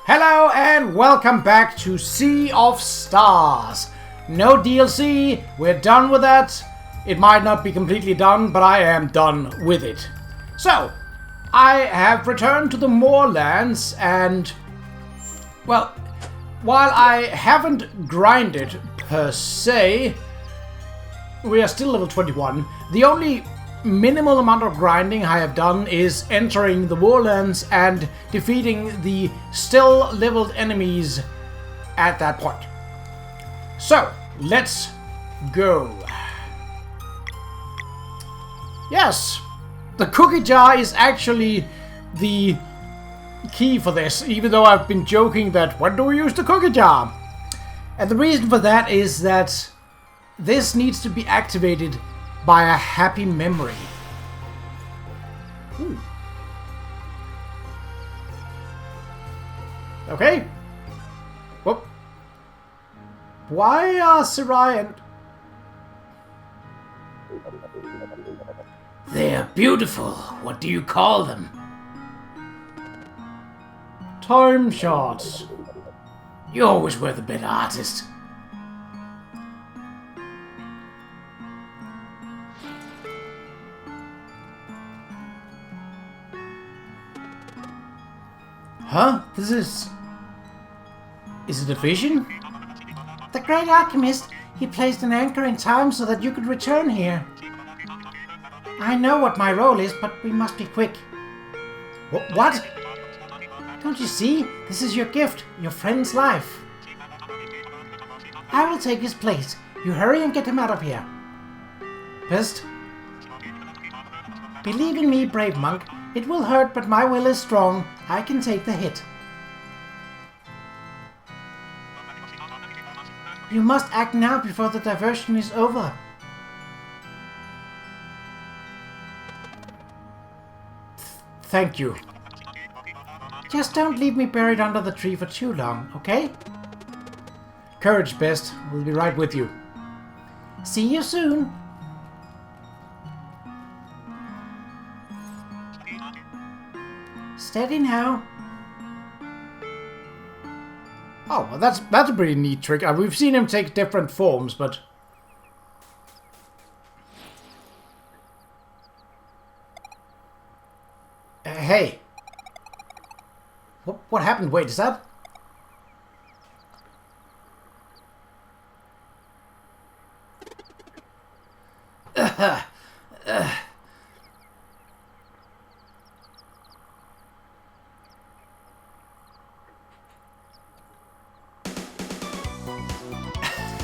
Hello and welcome back to Sea of Stars. No DLC, we're done with that. It might not be completely done, but I am done with it. So, I have returned to the moorlands and, well, while I haven't grinded per se, we are still level 21. The only minimal amount of grinding I have done is entering the moorlands and defeating the still leveled enemies at that point. So, let's go. Yes, the cookie jar is actually the key for this, even though I've been joking that when do we use the cookie jar? And the reason for that is that this needs to be activated by a happy memory. Ooh. Okay. Whoop. Why are Sarai and... They're beautiful. What do you call them? Time shots. You always were the better artist. Huh? This is... Is it a vision? The great alchemist, he placed an anchor in time so that you could return here. I know what my role is, but we must be quick. What? Don't you see? This is your gift, your friend's life. I will take his place. You hurry and get him out of here. Best? Believe in me, brave monk. It will hurt, but my will is strong. I can take the hit. You must act now before the diversion is over. Thank you. Just don't leave me buried under the tree for too long, okay? Courage, Best. We'll be right with you. See you soon. Steady now. Oh, well, that's a pretty neat trick. We've seen him take different forms, but... hey. What happened? Wait, is that...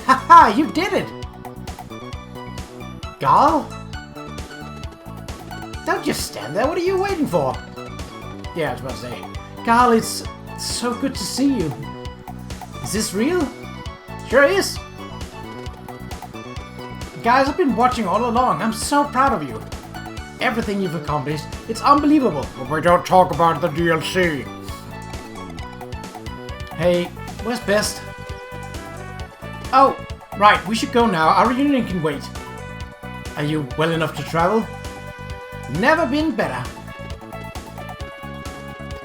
Haha, you did it! Garl? Don't just stand there, what are you waiting for? Yeah, I was about to say. Garl, it's so good to see you. Is this real? Sure is. Guys, I've been watching all along. I'm so proud of you. Everything you've accomplished, it's unbelievable. But we don't talk about the DLC. Hey, where's Best? Oh, right, we should go now. Our reunion can wait. Are you well enough to travel? Never been better.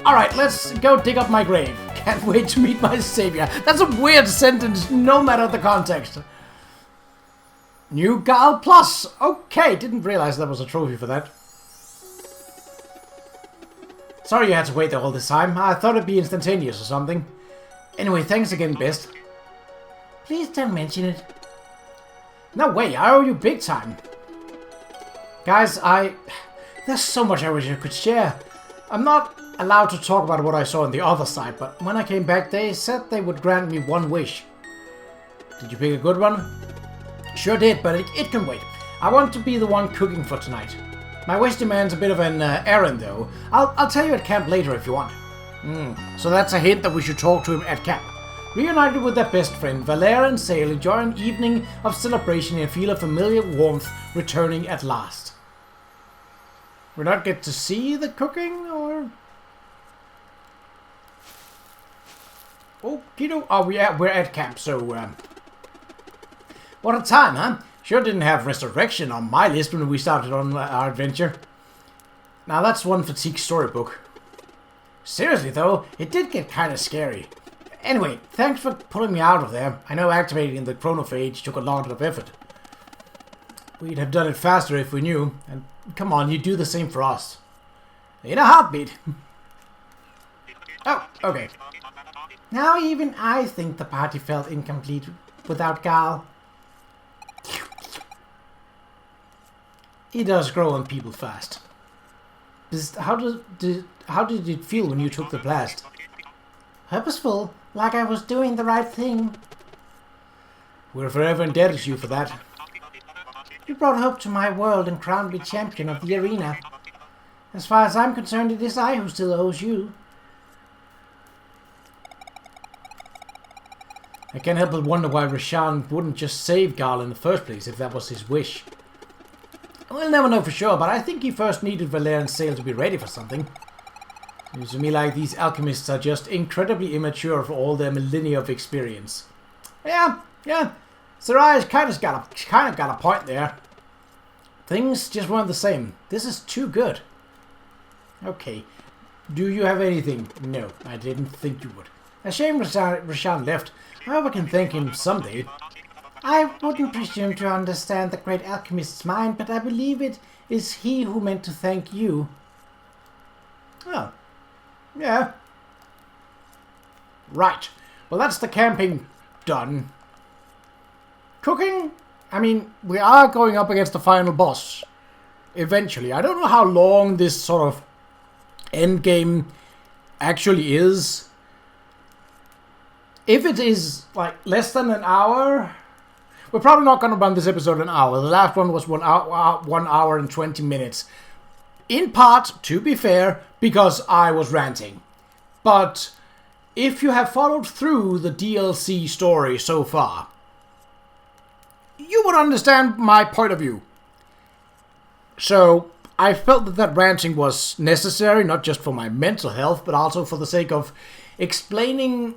Alright, let's go dig up my grave. Can't wait to meet my savior. That's a weird sentence, no matter the context. New Gal Plus. Okay, didn't realize there was a trophy for that. Sorry you had to wait there all this time. I thought it'd be instantaneous or something. Anyway, thanks again, Best. Please don't mention it. No way, I owe you big time. Guys, there's so much I wish I could share. I'm not allowed to talk about what I saw on the other side, but when I came back, they said they would grant me one wish. Did you pick a good one? Sure did, but it can wait. I want to be the one cooking for tonight. My wish demands a bit of an errand, though. I'll tell you at camp later if you want. So that's a hint that we should talk to him at camp. Reunited with their best friend, Valera and Sale enjoy an evening of celebration and feel a familiar warmth returning at last. We not get to see the cooking, or... Oh, kiddo. Oh, we're at camp, so... What a time, huh? Sure didn't have resurrection on my list when we started on our adventure. Now that's one fatigue storybook. Seriously though, it did get kind of scary. Anyway, thanks for pulling me out of there. I know activating the chronophage took a lot of effort. We'd have done it faster if we knew. And come on, you do the same for us. In a heartbeat. Oh, okay. Now even I think the party felt incomplete without Gal. He does grow on people fast. How did it feel when you took the blast? Purposeful, like I was doing the right thing. We're forever indebted to you for that. You brought hope to my world and crowned me champion of the arena. As far as I'm concerned, it is I who still owes you. I can't help but wonder why Roshan wouldn't just save Gal in the first place if that was his wish. We'll never know for sure, but I think he first needed Valerian's sail to be ready for something. Seems to me like these alchemists are just incredibly immature for all their millennia of experience. Yeah. Qa'Rajh kind of got a point there. Things just weren't the same. This is too good. Okay. Do you have anything? No, I didn't think you would. A shame Roshan left. I hope I can thank him someday. I wouldn't presume to understand the great alchemist's mind, but I believe it is he who meant to thank you. Oh. Yeah. Right. Well, that's the camping done. Cooking? I mean, we are going up against the final boss. Eventually. I don't know how long this sort of end game actually is. If it is, like, less than an hour... We're probably not going to run this episode an hour. The last one was 1 hour and 20 minutes. In part, to be fair, because I was ranting. But if you have followed through the DLC story so far, you would understand my point of view. So, I felt that ranting was necessary, not just for my mental health, but also for the sake of explaining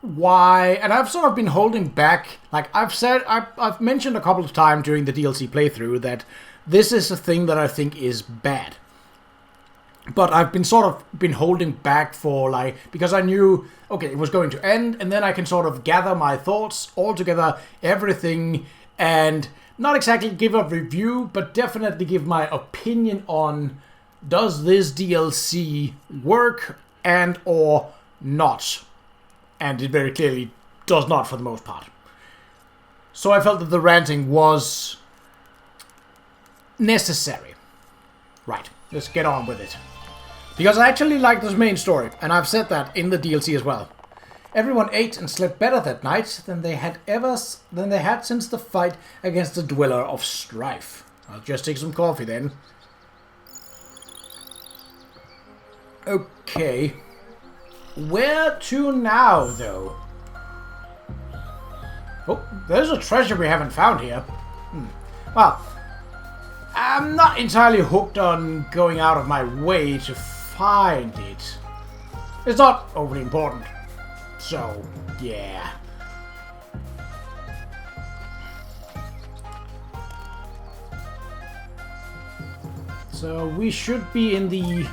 why, and I've sort of been holding back, like I've mentioned a couple of times during the DLC playthrough that this is a thing that I think is bad. But I've been holding back for because I knew, okay, it was going to end, and then I can sort of gather my thoughts all together, everything, and not exactly give a review, but definitely give my opinion on does this DLC work and or not. And it very clearly does not for the most part. So I felt that the ranting was necessary. Right, let's get on with it. Because I actually like this main story, and I've said that in the DLC as well. Everyone ate and slept better that night than they had since the fight against the Dweller of Strife. I'll just take some coffee then. Okay. Where to now, though? Oh, there's a treasure we haven't found here. Well, I'm not entirely hooked on going out of my way to find it. It's not overly important. So, yeah. So, we should be in the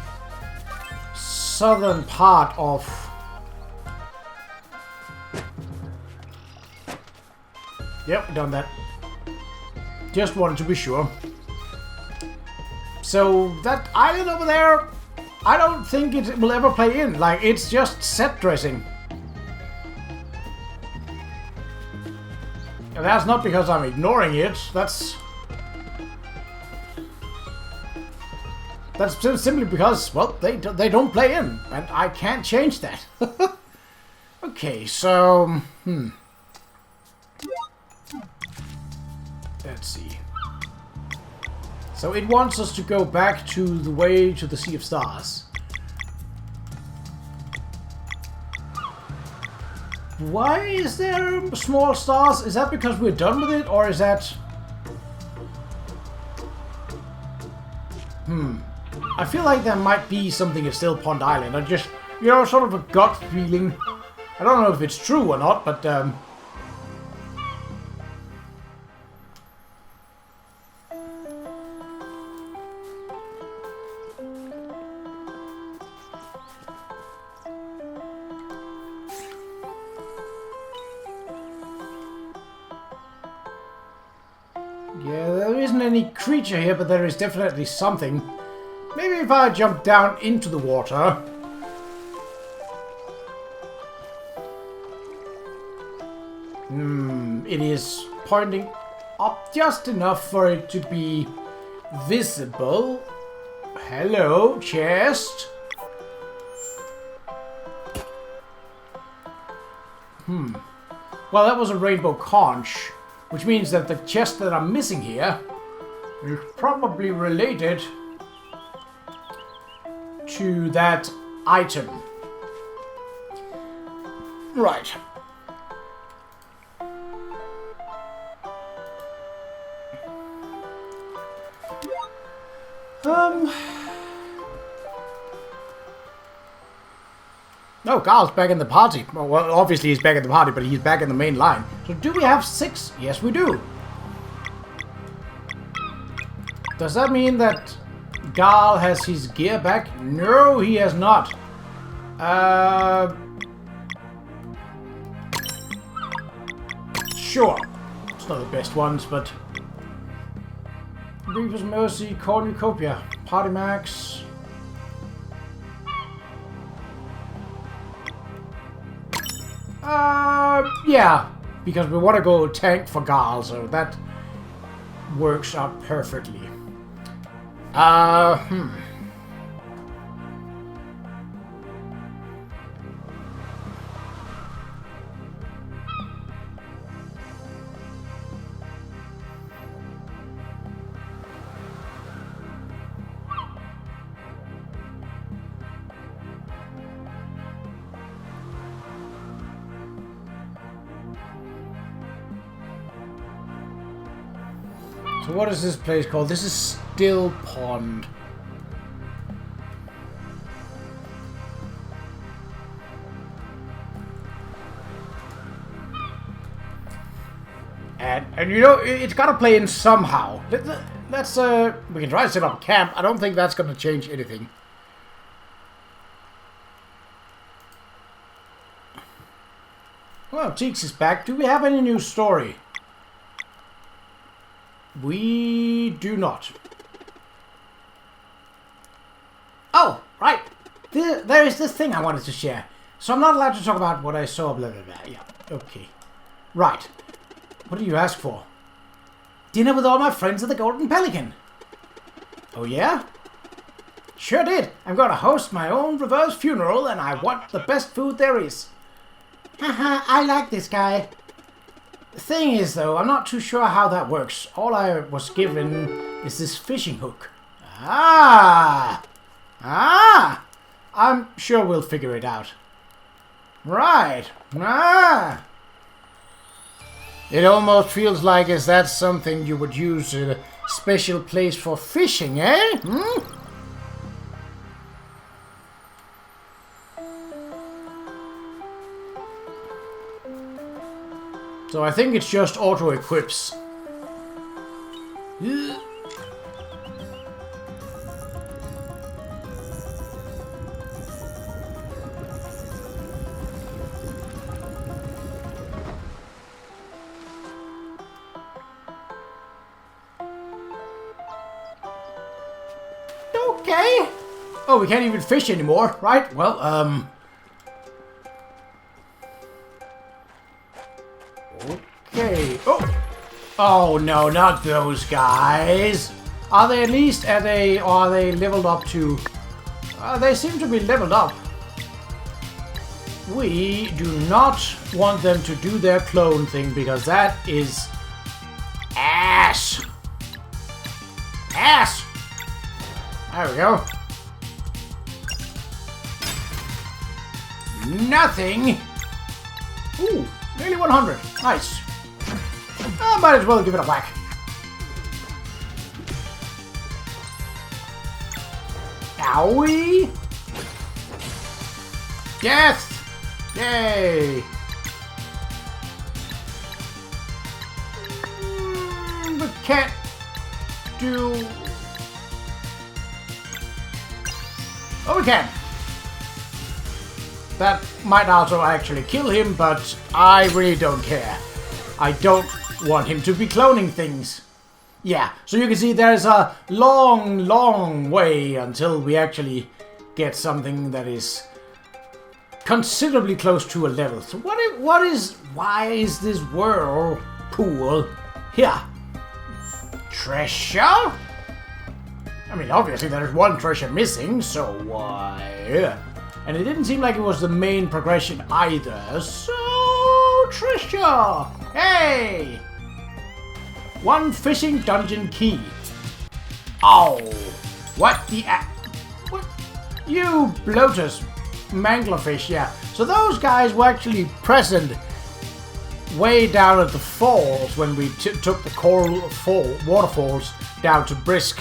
southern part of... Yep, done that. Just wanted to be sure. So, that island over there, I don't think it will ever play in. Like, it's just set dressing. And that's not because I'm ignoring it. That's simply because, well, they don't play in, and I can't change that. Okay, so, let's see. So it wants us to go back to the way to the Sea of Stars. Why is there small stars? Is that because we're done with it, or is that... I feel like there might be something at Still Pond Island. I just, sort of a gut feeling. I don't know if it's true or not, but, Yeah, there isn't any creature here, but there is definitely something. Maybe if I jump down into the water. It is pointing up just enough for it to be visible. Hello, chest. Well, that was a rainbow conch, which means that the chest that I'm missing here is probably related to that item. Right. No, Carl's back in the party. Well, obviously he's back in the party, but he's back in the main line. So do we have 6? Yes, we do. Does that mean that Garl has his gear back? No, he has not. Sure. It's not the best ones, but... Reaper's Mercy, Cornucopia, Party Max... yeah, because we want to go tank for Garl, so that works out perfectly. So what is this place called? This is Still Pond. And you know, it's got to play in somehow. Let's we can try to set up camp. I don't think that's going to change anything. Well, Cheeks is back. Do we have any new story? We do not. Oh, right. There is this thing I wanted to share. So I'm not allowed to talk about what I saw, blah, blah, blah. Yeah, okay. Right. What did you ask for? Dinner with all my friends at the Golden Pelican. Oh, yeah? Sure did. I'm going to host my own reverse funeral, and I want the best food there is. Haha, I like this guy. The thing is, though, I'm not too sure how that works. All I was given is this fishing hook. Ah! I'm sure we'll figure it out. Right. It almost feels like is that something you would use in a special place for fishing, eh? So I think it's just auto-equips. Okay. Oh, we can't even fish anymore, right? Well, okay. Oh no, not those guys. Are they at least at a... or are they leveled up to... they seem to be leveled up. We do not want them to do their clone thing because that is... ass. Ass! There we go. Nothing. Ooh, nearly 100. Nice. I might as well give it a whack. Owie! Death! Yay! But can't do... Oh, we can! That might also actually kill him, but I really don't care. I don't want him to be cloning things. Yeah, so you can see there's a long, long way until we actually get something that is considerably close to a level. So why is this whirlpool here? Treasure? I mean, obviously there's one treasure missing, so yeah. And it didn't seem like it was the main progression either, so treasure! Hey! One fishing dungeon key. Oh, what the what? You bloaters, manglerfish, yeah. So those guys were actually present way down at the falls when we took the coral waterfalls down to Brisk.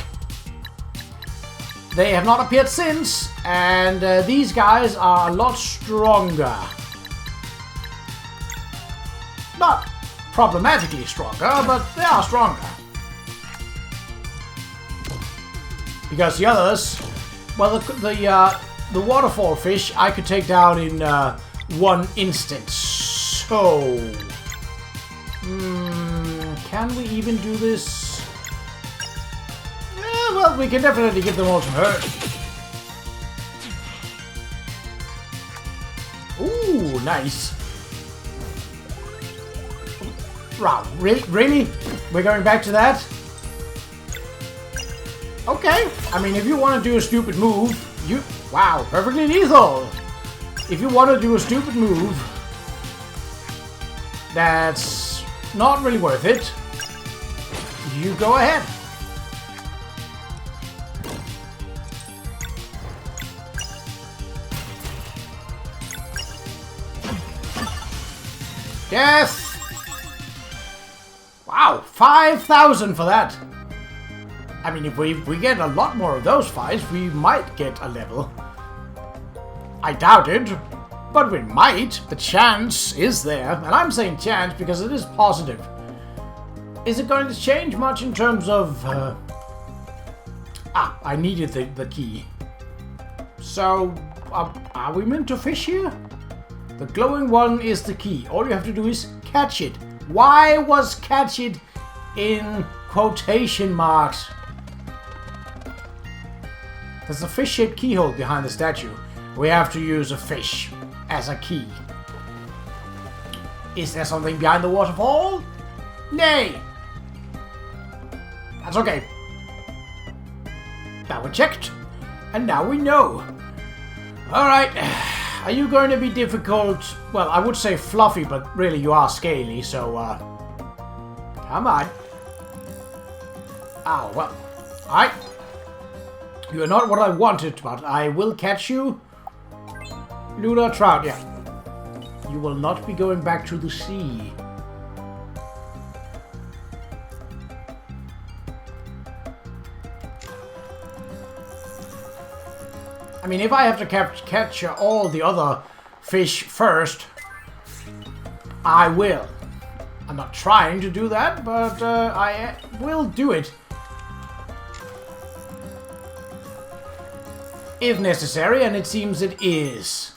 They have not appeared since, and these guys are a lot stronger. Not problematically stronger, but they are stronger. Because the others, well, the waterfall fish I could take down in one instance. So, can we even do this? Yeah, well, we can definitely give them all some hurt. Ooh, nice. Wow, really? We're going back to that? Okay. I mean, if you want to do a stupid move, wow, perfectly lethal. If you want to do a stupid move, that's not really worth it. You go ahead. Death! Wow, 5,000 for that. I mean, if we get a lot more of those fights, we might get a level. I doubt it, but we might. The chance is there. And I'm saying chance because it is positive. Is it going to change much in terms of... I needed the key. So, are we meant to fish here? The glowing one is the key. All you have to do is catch it. Why was catch it in quotation marks? There's a fish-shaped keyhole behind the statue. We have to use a fish as a key. Is there something behind the waterfall? Nay. That's okay. Now we're checked. And now we know. Alright. Are you going to be difficult? Well, I would say fluffy, but really you are scaly, so, come on. Oh, well. Alright. You are not what I wanted, but I will catch you. Lunar trout, yeah. You will not be going back to the sea. I mean, if I have to catch all the other fish first, I will. I'm not trying to do that, but I will do it. If necessary, and it seems it is.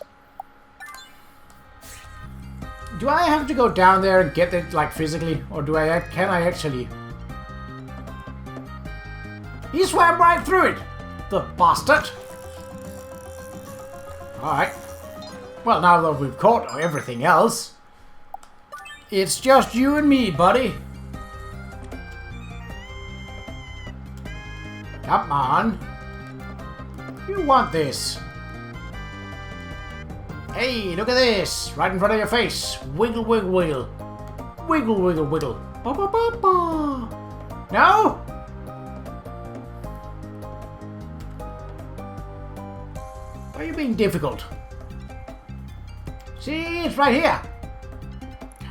Do I have to go down there and get it, like, physically? Or can I actually... He swam right through it! The bastard! Alright. Well, now that we've caught everything else, it's just you and me, buddy. Come on. You want this. Hey, look at this! Right in front of your face. Wiggle, wiggle, wiggle. Wiggle, wiggle, wiggle. Ba, ba, ba, ba. No? Why are you being difficult? See, it's right here.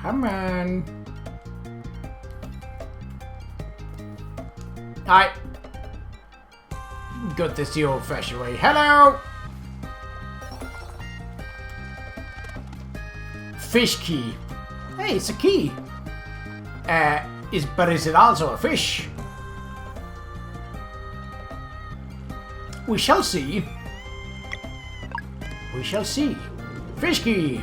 Come on. Alright. Got this the old-fashioned way. Hello! Fish key. Hey, it's a key. But is it also a fish? We shall see. We shall see. Fish key.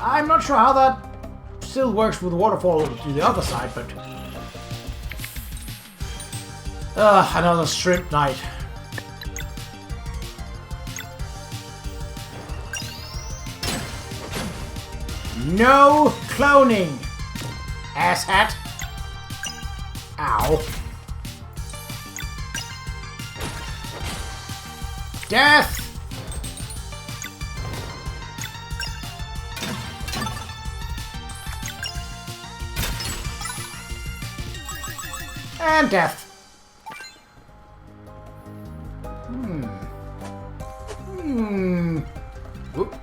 I'm not sure how that still works with the waterfall to the other side, but... another shrimp night. No cloning! Asshat! Ow. Death! And death. Oop.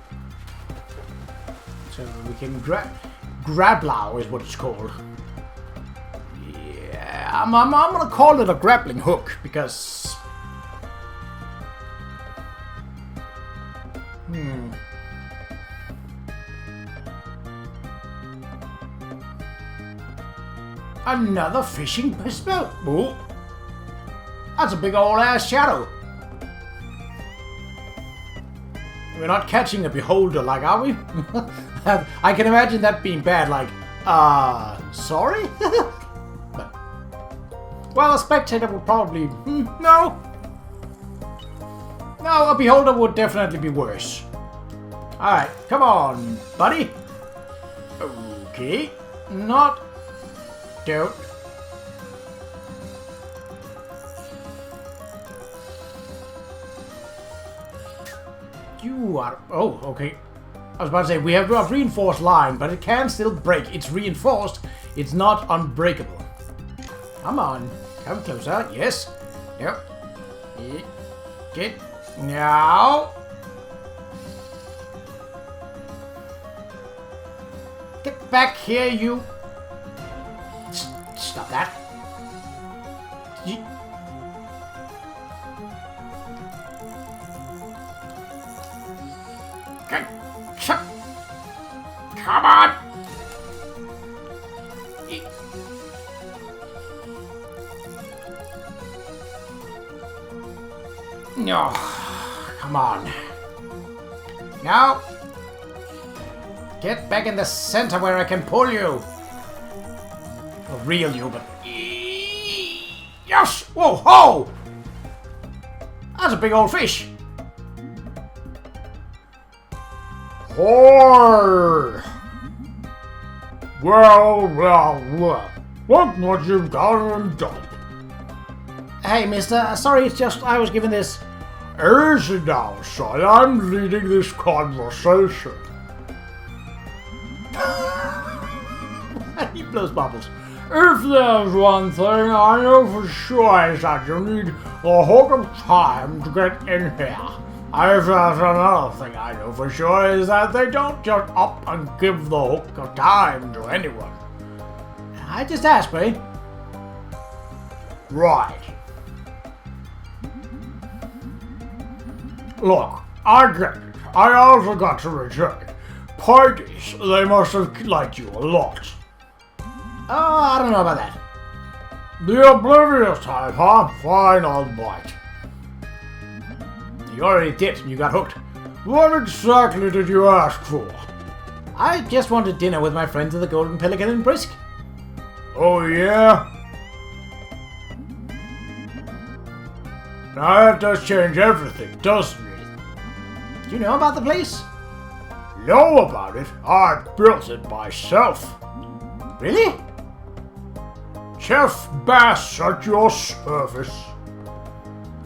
So we can grablow is what it's called. Yeah, I'm gonna call it a grappling hook because. Another fishing pistol. Ooh. That's a big old ass shadow. We're not catching a beholder, like, are we? I can imagine that being bad, like, sorry? But, well, a spectator would probably, no. No, a beholder would definitely be worse. Alright, come on, buddy. Okay, not, don't. You are... Oh, okay. I was about to say, we have a reinforced line, but it can still break. It's reinforced. It's not unbreakable. Come on. Come closer. Yes. Yep. Get... Now. Get back here, you... Stop that. Come on! No, come on. Now, get back in the center where I can pull you. Or reel you, but... Yes! Whoa, ho! That's a big old fish. Hoi! Well, look what you've done and done. Hey, mister, sorry, it's just I was given this... Easy now, son, I'm leading this conversation. He blows bubbles. If there's one thing I know for sure is that you need a hook of time to get in here. If there's another thing I know for sure is that they don't just up and give the hook of time to anyone. I just asked, mate. Right. Look, I get it. I also got to return. Parties, they must have liked you a lot. Oh, I don't know about that. The oblivious type, huh? Fine, I'll bite. You already did, you got hooked. What exactly did you ask for? I just wanted dinner with my friends at the Golden Pelican in Brisk. Oh, yeah? Now that does change everything, doesn't it? Do you know about the place? Know about it? I built it myself. Really? Chef Bass at your service.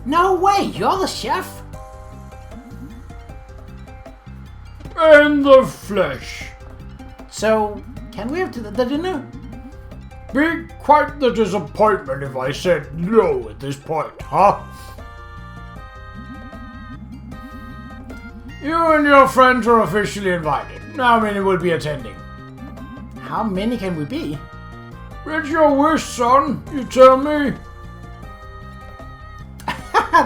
No way, you're the chef? In the flesh. So, can we have the dinner? Be quite the disappointment if I said no at this point, huh? You and your friends are officially invited. How many will be attending? How many can we be? It's your wish, son. You tell me.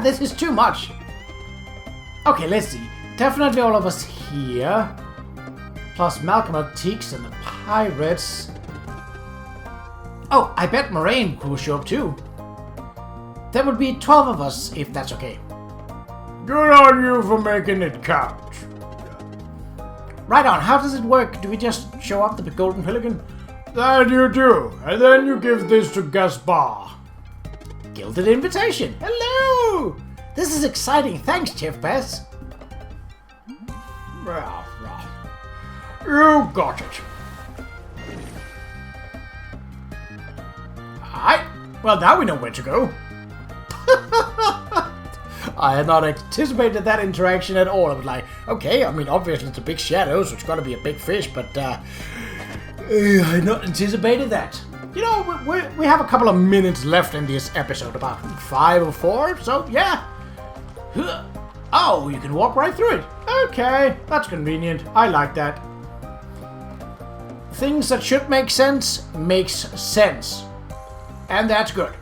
This is too much. Okay, let's see. Definitely all of us here. Plus Malcolm Antiques and the Pirates. Oh, I bet Moraine will show up too. There would be 12 of us, if that's okay. Good on you for making it count. Right on, how does it work? Do we just show up the Golden Pelican? That you do, and then you give this to Gaspar. Gilded invitation. Hello! This is exciting. Thanks, Chief Bess. Well, you got it. Alright, well now we know where to go. I had not anticipated that interaction at all. I was like, okay, I mean, obviously it's a big shadow, so it's got to be a big fish, but I had not anticipated that. You know, we have a couple of minutes left in this episode, about 5 or 4, so yeah. Oh, you can walk right through it. Okay, that's convenient. I like that. Things that should make sense makes sense. And that's good.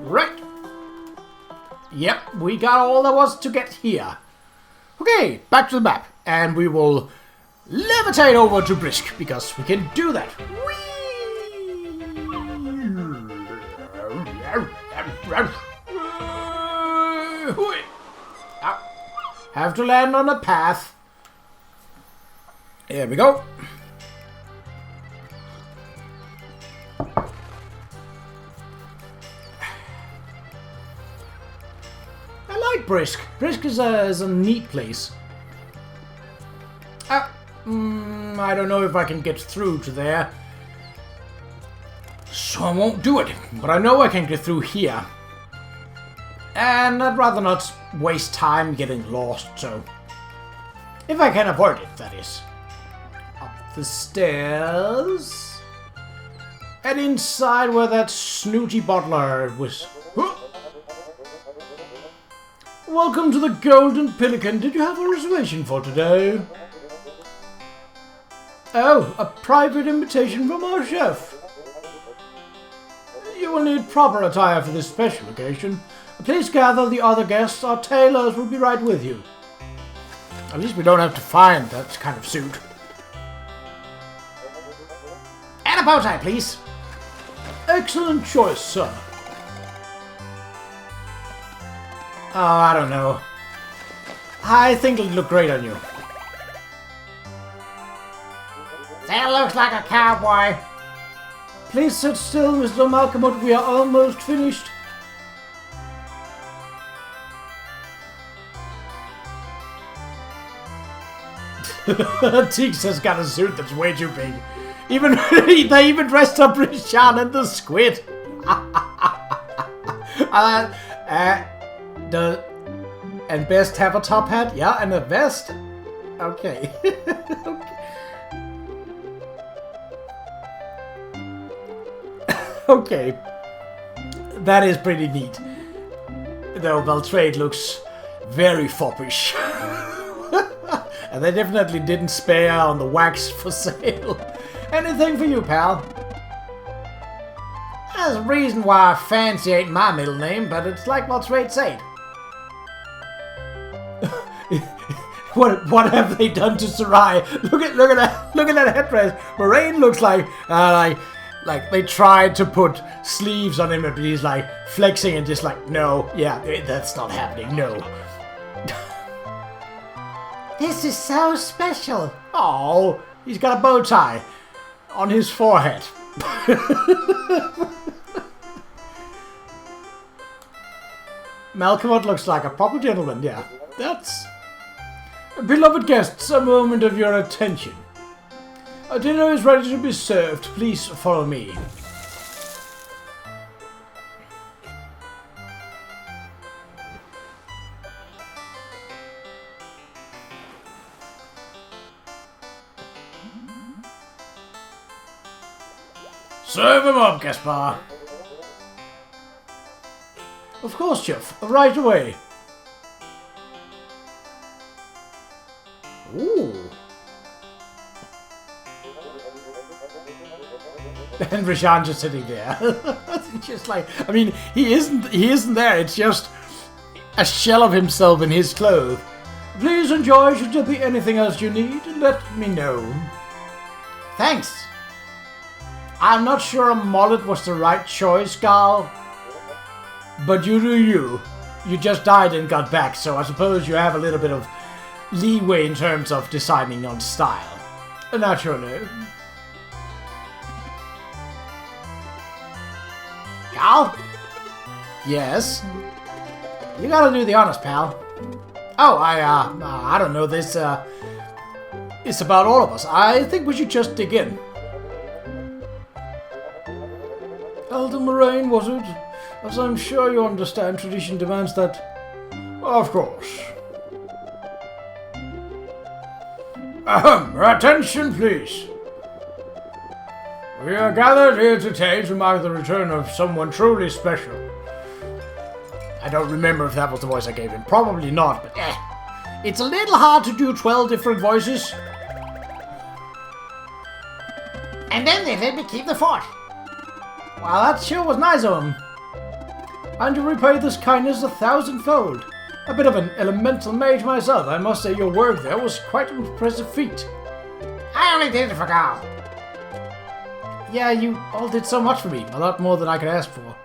Right. Yep, we got all there was to get here. Okay, back to the map. And we will levitate over to Brisk, because we can do that. Have to land on a path. Here we go. I like Brisk. Brisk is a neat place. I don't know if I can get through to there. So I won't do it. But I know I can get through here. And I'd rather not waste time getting lost, so... If I can avoid it, that is. Up the stairs... And inside where that snooty bottler was... Huh? Welcome to the Golden Pelican. Did you have a reservation for today? Oh, a private invitation from our chef. You will need proper attire for this special occasion. Please gather the other guests. Our tailors will be right with you. At least we don't have to find that kind of suit. And a bow tie, please. Excellent choice, sir. Oh, I don't know. I think it'll look great on you. That looks like a cowboy. Please sit still, Mr. Malcolm. We are almost finished. Teeks has got a suit that's way too big. They even dressed up Rishan and the squid. And best have a top hat, yeah, and a vest. Okay. Okay. That is pretty neat. Though Valtrade looks very foppish. And they definitely didn't spare on the wax for sale. Anything for you, pal? There's a reason why Fancy ain't my middle name, but it's like Valtrade said. What have they done to Sarai? Look at that headdress. Moraine looks like they tried to put sleeves on him, but he's like flexing and just like, no, yeah, that's not happening, no. This is so special. Oh, he's got a bow tie on his forehead. Malcolm looks like a proper gentleman, yeah. That's... Beloved guests, a moment of your attention. Dinner is ready to be served. Please follow me. Serve him up, Gaspar. Of course, Chef. Right away. Ooh. And Rishan just sitting there. Just like, I mean, he isn't there. It's just a shell of himself in his clothes. Please enjoy. Should there be anything else you need, let me know. Thanks. I'm not sure a mullet was the right choice, Gal. but you do you. You just died and got back, so I suppose you have a little bit of leeway in terms of deciding on style. Naturally. Cal? Yes? You gotta do the honors, pal. Oh, I don't know, this, it's about all of us. I think we should just dig in. Elder Moraine, was it? As I'm sure you understand, tradition demands that... Of course. Attention, please. We are gathered here today to mark the return of someone truly special. I don't remember if that was the voice I gave him. Probably not, but it's a little hard to do 12 different voices. And then they let me keep the fort. Well, that sure was nice of him. And you repay this kindness 1,000-fold. A bit of an elemental mage myself, I must say your work there was quite an impressive feat. I only did it for Gal. Yeah, you all did so much for me. A lot more than I could ask for.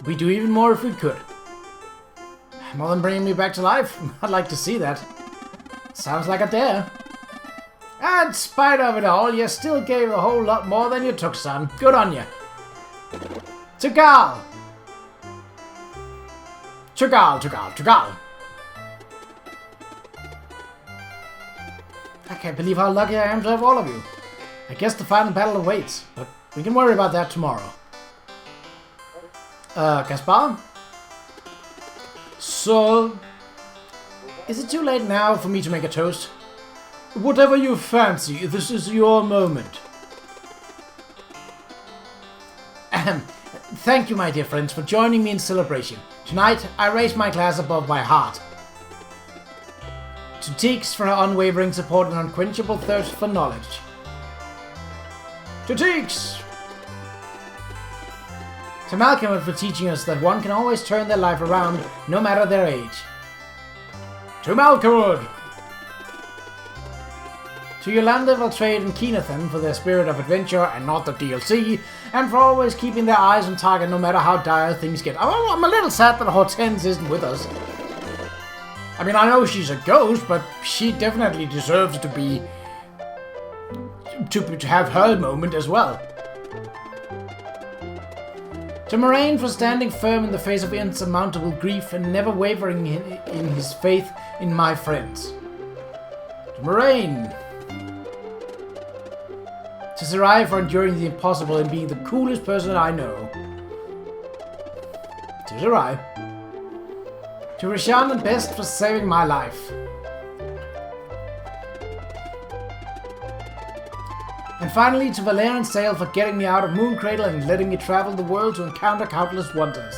We'd do even more if we could. More than bringing me back to life? I'd like to see that. Sounds like a dare. And in spite of it all, you still gave a whole lot more than you took, son. Good on you. To Gal! To Gal, to Gal, to Gal! I can't believe how lucky I am to have all of you. I guess the final battle awaits, but we can worry about that tomorrow. Gaspar? So... Is it too late now for me to make a toast? Whatever you fancy, this is your moment. Thank you, my dear friends, for joining me in celebration. Tonight, I raise my glass above my heart. To Teeks for her unwavering support and unquenchable thirst for knowledge. To Teeks! To Malcolm for teaching us that one can always turn their life around, no matter their age. To Malcolm! To Yolanda, Valtrade, and Keenathan for their spirit of adventure and not the DLC, and for always keeping their eyes on target no matter how dire things get. I'm a little sad that Hortense isn't with us. I mean, I know she's a ghost, but she definitely deserves to be... to have her moment as well. To Moraine for standing firm in the face of insurmountable grief and never wavering in his faith in my friends. To Moraine... To Sarai for enduring the impossible and being the coolest person I know. To Sarai. To Rishan and Best for saving my life. And finally to Valère and Sale for getting me out of Mooncradle and letting me travel the world to encounter countless wonders.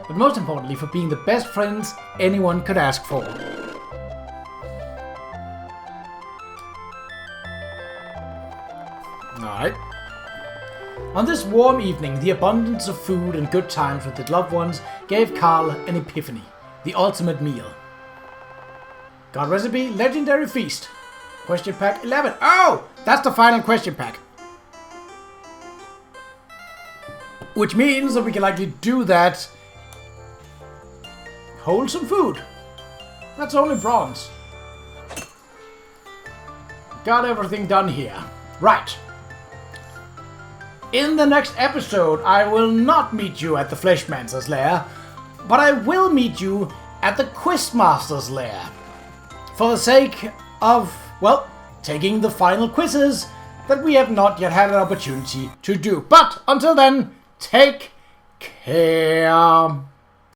But most importantly for being the best friends anyone could ask for. Alright. On this warm evening, the abundance of food and good times with his loved ones gave Carl an epiphany. The ultimate meal. God recipe, legendary feast. Question pack 11. Oh! That's the final question pack. Which means that we can likely do that. Wholesome food. That's only bronze. Got everything done here. Right. In the next episode, I will not meet you at the Fleshmancer's lair, but I will meet you at the Quizmaster's lair. For the sake of, well, taking the final quizzes that we have not yet had an opportunity to do. But until then, take care.